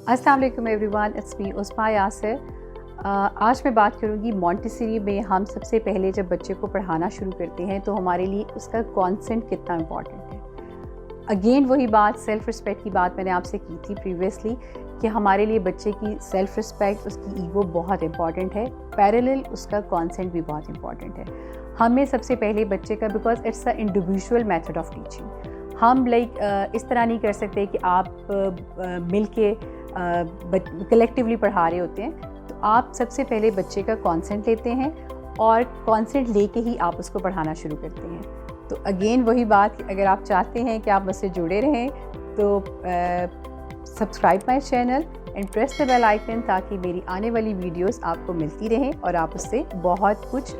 अस्सलाम वालेकुम everyone, it's me उस्मा यासिर। आज मैं बात करूँगी मॉन्टेसरी में हम सबसे पहले जब बच्चे को पढ़ाना शुरू करते हैं तो हमारे लिए उसका कॉन्सेंट कितना इम्पॉर्टेंट है। अगेन वही बात, सेल्फ़ रिस्पेक्ट की बात मैंने आपसे की थी प्रीवियसली कि हमारे लिए बच्चे की सेल्फ़ रिस्पेक्ट, उसकी ईगो बहुत इंपॉर्टेंट है, पैरेलल उसका कॉन्सेंट भी बहुत इंपॉर्टेंट है। हमें सबसे पहले बच्चे का, because it's a individual method of teaching, हम इस तरह नहीं कर सकते कि आप मिल के कलेक्टिवली पढ़ा रहे होते हैं। तो आप सबसे पहले बच्चे का कॉन्सेंट लेते हैं और कॉन्सेंट लेके ही आप उसको पढ़ाना शुरू करते हैं। तो अगेन वही बात, अगर आप चाहते हैं कि आप मुझसे जुड़े रहें तो subscribe my channel and press the bell icon, ताकि मेरी आने वाली वीडियोस आपको मिलती रहें और आप उससे बहुत कुछ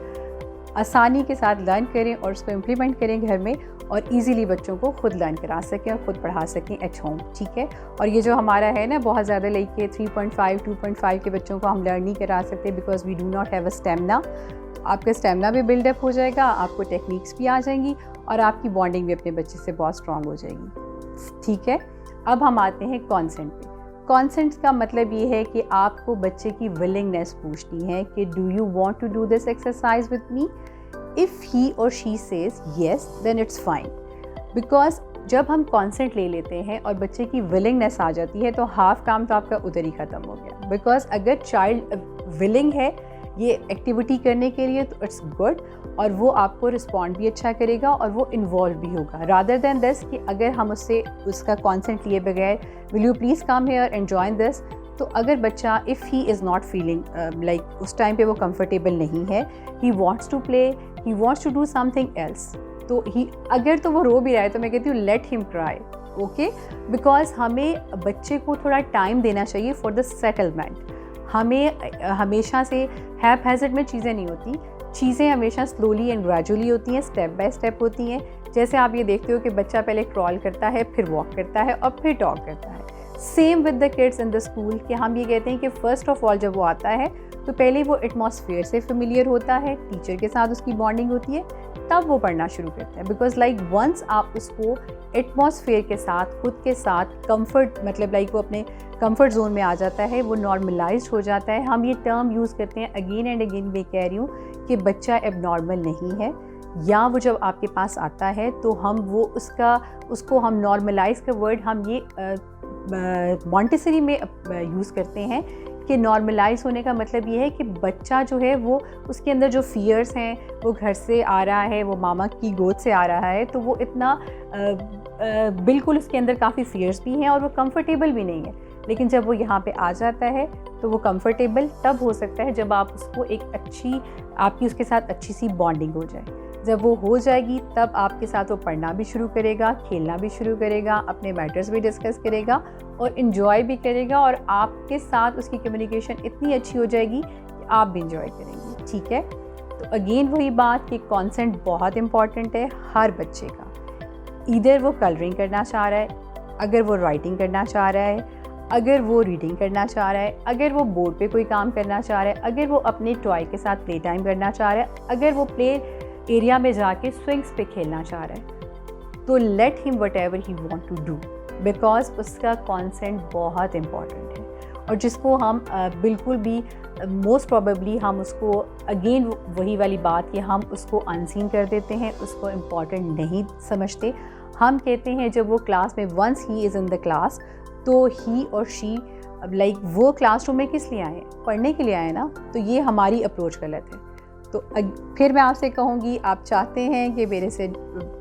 आसानी के साथ लर्न करें और उसको इम्प्लीमेंट करें घर में और इजीली बच्चों को खुद लर्न करा सकें और ख़ुद पढ़ा सकें एट होम। ठीक है। और ये जो हमारा है ना, बहुत ज़्यादा लेके 3.5 2.5 के बच्चों को हम लर्न नहीं करा सकते because we do not have a stamina. आपका स्टेमिना भी बिल्डअप हो जाएगा, आपको टेक्निक्स भी आ जाएंगी और आपकी बॉन्डिंग भी अपने बच्चे से बहुत स्ट्रॉन्ग हो जाएगी। ठीक है। अब हम आते हैं कॉन्सेंट पे। कॉन्सेंट का मतलब ये है कि आपको बच्चे की विलिंगनेस पूछनी है कि do you want to do this exercise with me. If he और she says yes then it's fine. Because जब हम कॉन्सेंट ले लेते हैं और बच्चे की विलिंगनेस आ जाती है तो हाफ काम तो आपका उधर ही ख़त्म हो गया। बिकॉज अगर चाइल्ड विलिंग है ये एक्टिविटी करने के लिए तो इट्स गुड, और वो आपको रिस्पॉन्ड भी अच्छा करेगा और वो इन्वॉल्व भी होगा, रादर दैन दिस कि अगर हम उससे उसका कॉन्सेंट लिए बगैर will you please come here and join this. तो अगर बच्चा if he is not feeling like उस टाइम पे वो कंफर्टेबल नहीं है, he wants to play, he wants to do something else, तो ही अगर तो वो रो भी रहा है तो मैं कहती हूँ let him try. Okay. Because हमें बच्चे को थोड़ा टाइम देना चाहिए फॉर द सेटलमेंट। हमें हमेशा से हैज़र्ड में चीज़ें नहीं होती, चीज़ें हमेशा स्लोली एंड ग्रेजुअली होती हैं, स्टेप बाय स्टेप होती हैं। जैसे आप ये देखते हो कि बच्चा पहले क्रॉल करता है, फिर वॉक करता है और फिर टॉक करता है। Same with the kids in the school कि हम ये कहते हैं कि फ़र्स्ट ऑफ ऑल जब वो आता है तो पहले वो एटमॉस्फेयर से फेमिलियर होता है, टीचर के साथ उसकी बॉन्डिंग होती है, तब वो पढ़ना शुरू करता है। बिकॉज लाइक वंस आप उसको एटमॉस्फेयर के साथ, खुद के साथ कंफर्ट, मतलब लाइक वो अपने कंफर्ट जोन में आ जाता है, वो नॉर्मलाइज्ड हो जाता है। हम ये टर्म यूज़ करते हैं अगेन एंड अगेन, मैं कह रही हूँ कि बच्चा एबनॉर्मल नहीं है, या वो जब आपके पास आता है तो हम वो उसको हम नॉर्मलाइज का वर्ड हम ये मॉन्टेसरी में यूज़ करते हैं कि नॉर्मलाइज होने का मतलब ये है कि बच्चा जो है वो उसके अंदर जो फियर्स हैं, वो घर से आ रहा है, वो मामा की गोद से आ रहा है, तो वो इतना बिल्कुल उसके अंदर काफ़ी फियर्स भी हैं और वो कंफर्टेबल भी नहीं है। लेकिन जब वो यहाँ पे आ जाता है तो वो कंफर्टेबल तब हो सकता है जब आप उसको आपकी उसके साथ अच्छी सी बॉन्डिंग हो जाए। जब वो हो जाएगी तब आपके साथ वो पढ़ना भी शुरू करेगा, खेलना भी शुरू करेगा, अपने मैटर्स भी डिस्कस करेगा और इन्जॉय भी करेगा, और आपके साथ उसकी कम्युनिकेशन इतनी अच्छी हो जाएगी कि आप भी इन्जॉय करेंगे। ठीक है। तो अगेन वही बात कि कॉन्सेंट बहुत इंपॉर्टेंट है हर बच्चे का। इधर वो कलरिंग करना चाह रहा है, अगर वो राइटिंग करना चाह रहा है, अगर वो रीडिंग करना चाह रहा है, अगर वो बोर्ड पे कोई काम करना चाह रहा है, अगर वो अपने टॉय के साथ प्ले टाइम करना चाह रहा है, अगर वो प्ले एरिया में जाके स्विंग्स पे खेलना चाह रहा है, तो let him whatever he want to do, because उसका कॉन्सेंट बहुत इम्पॉर्टेंट है। और जिसको हम बिल्कुल भी मोस्ट प्रोबेबली हम उसको अगेन वही वाली बात कि हम उसको अनसीन कर देते हैं, उसको इम्पॉर्टेंट नहीं समझते। हम कहते हैं जब वो क्लास में once he is in the class तो ही और शी लाइक वो क्लासरूम में किस लिए आए हैं, पढ़ने के लिए आए ना। तो ये हमारी अप्रोच गलत है। तो फिर मैं आपसे कहूँगी, आप चाहते हैं कि मेरे से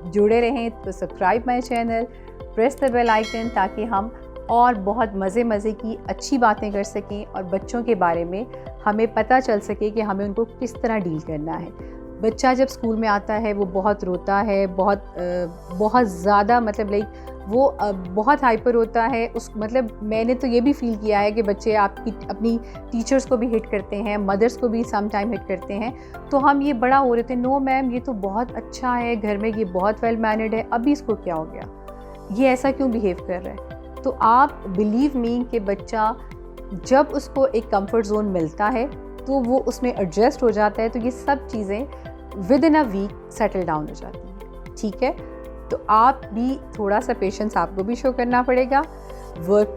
जुड़े रहें तो subscribe my channel, press the bell icon, ताकि हम और बहुत मज़े की अच्छी बातें कर सकें और बच्चों के बारे में हमें पता चल सके कि हमें उनको किस तरह डील करना है। बच्चा जब स्कूल में आता है वो बहुत रोता है, बहुत ज़्यादा, मतलब लाइक वो बहुत हाइपर होता है। मतलब मैंने तो ये भी फील किया है कि बच्चे अपनी टीचर्स को भी हिट करते हैं, मदर्स को भी सम टाइम हिट करते हैं। तो हम ये बड़ा हो रहे थे, नो मैम ये तो बहुत अच्छा है, घर में ये बहुत वेल मैनर्ड है, अभी इसको क्या हो गया, ये ऐसा क्यों बिहेव कर रहा है। तो आप बिलीव मी कि बच्चा जब उसको एक कंफर्ट जोन मिलता है तो वो उसमें एडजस्ट हो जाता है, तो ये सब चीज़ें within a week settle down हो जाती हैं। ठीक है। तो आप भी थोड़ा सा पेशेंस आपको भी शो करना पड़ेगा। वर्क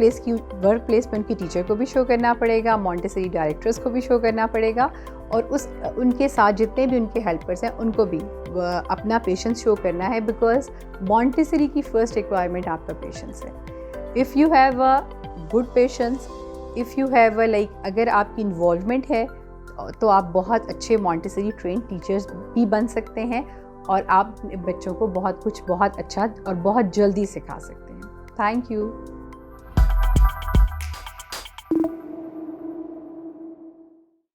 प्लेस में उनकी टीचर को भी शो करना पड़ेगा, मॉन्टेसरी डायरेक्टर्स को भी शो करना पड़ेगा, और उनके साथ जितने भी उनके हेल्पर्स हैं उनको भी अपना पेशेंस शो करना है, बिकॉज मॉन्टेसरी की फ़र्स्ट रिक्वायरमेंट आपका पेशेंस है। If you have a good patience, if you have अगर आपकी इन्वॉल्वमेंट है तो आप बहुत अच्छे मॉन्टेसरी ट्रेन टीचर्स भी बन सकते हैं, और आप बच्चों को बहुत कुछ बहुत अच्छा और बहुत जल्दी सिखा सकते हैं। Thank you.